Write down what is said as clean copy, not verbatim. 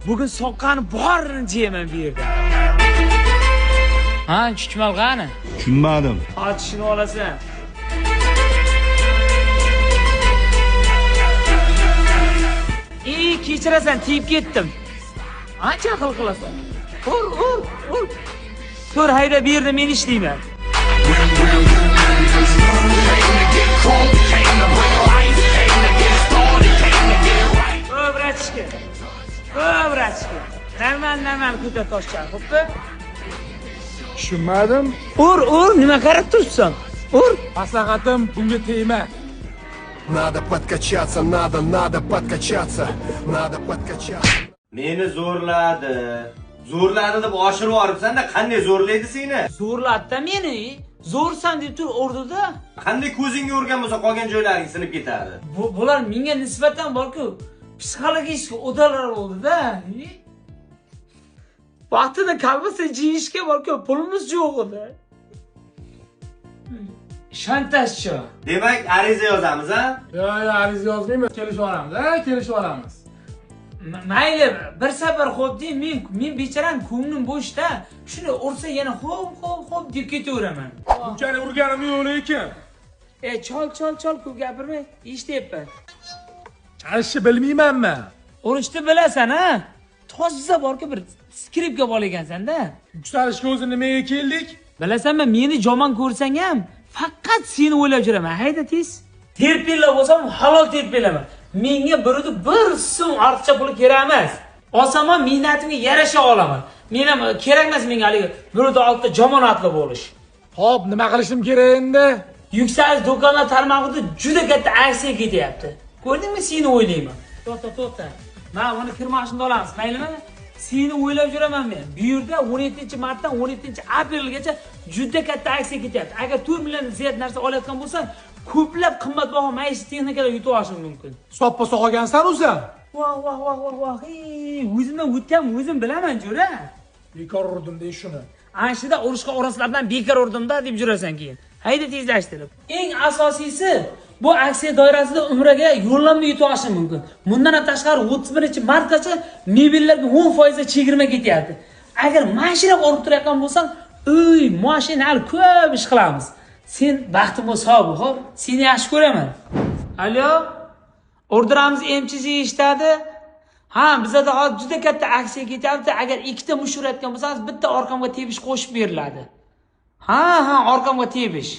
Bugun soqqani borini jeyman bu yerda. Ha, chuchmal qani? Tushunmadim. Ochishni olasan. Kechirasan, tiyib ketdim. Ancha aql qilasan. Ur. Tur hayda bu yerda men ishlayman. Vrachka. Normal ko'ta toshchan, xo'pmi? Tushunmadim. Ur, nima qarab turibsan? Ur. Maslahatim bunga tegma. Надо подкачаться, надо подкачаться, надо подкачаться. Meni zo'rladi. Zo'rladi deb oshirib yoribsan-da, qanday zo'rlaydi seni? Zo'rlatdi meni. Zo'rsan deb tur urdi-da. Qanday ko'zingga urgan bo'lsa, qolgan joylaring sinib ketadi. Bular menga nisbatan borku, psixologik udalar bo'ldi-da. Vaqtida kalbasa jiyishga borku, pulimiz yo'q edi. Shantajchi. Demak, ariza yozamiz, ha? Yo, ariza yozmaymiz, kelishib olamiz. Mayli, bir safar xo'p deng, men becharam ko'nglim bo'shda. Shuni ursa yana xo'p deb ketaveraman. Bunchalik urganim yo'q lekin. Chol ko'p gapirma, eshityapman. Chalishni bilmaymanmi? Urishni bilasan, ha? Toza borki bir skripka bolagansan-da. Yuksalishga o'zi nimaga keldik? Bilasanmi, meni jomon ko'rsang ham faqat seni o'ylab yuraman. Hayda tez. Terpilla bo'lsam halol terpillaman. Menga birida bir so'm ortiqcha pul kerak emas. Olsam mehnatimga yarasha olaman. Men ham kerak emas menga haligi birida oltida jomonatli bo'lish. Xo'p, nima qilishim kerak endi? Yuksalish do'konlar tarmog'ida juda katta aksiya ketyapti. Ko'rdingmi, seni o'ylayman. To'xta. Mana buni kirmoqni olamiz, maylimi? Seni o'ylab yuraman men. Bu yerda 17-martdan 17-aprelgacha juda katta aksiya ketyapti. Agar 4 million ziyod narsa olayotgan bo'lsang, ko'plab qimmatbaho maishiy texnikalar yutib olishing mumkin. Soppa qolgansan o'zi. Voh. O'zimdan o'tgan o'zim bilaman, jo'ra. Bekor urdim dey shuni. Anshida urushqa oraslardan bekor urdim-da deb jurasan keyin. Hayda tezlashtirib. Eng asosiysi bu aksiya doirasida umraga yo'llanma yutib olishing mumkin. Bundan ham tashqari 31-martgacha mebellarga 10% chegirma ketyapti. Agar mashina olib turayotgan bo'lsang, mashinani ko'p ish qilamiz. Sen baxtimga sog' bo'l, xo'p? Seni yaxshi ko'raman. Alo? Orderamiz MCZ eshitadi. Ha, bizda hozir juda katta aksiya ketyapti. Agar ikkita mush urayotgan bo'lsangiz, bitta orqamga tebish qo'shib beriladi. Ha, orqamga tebish.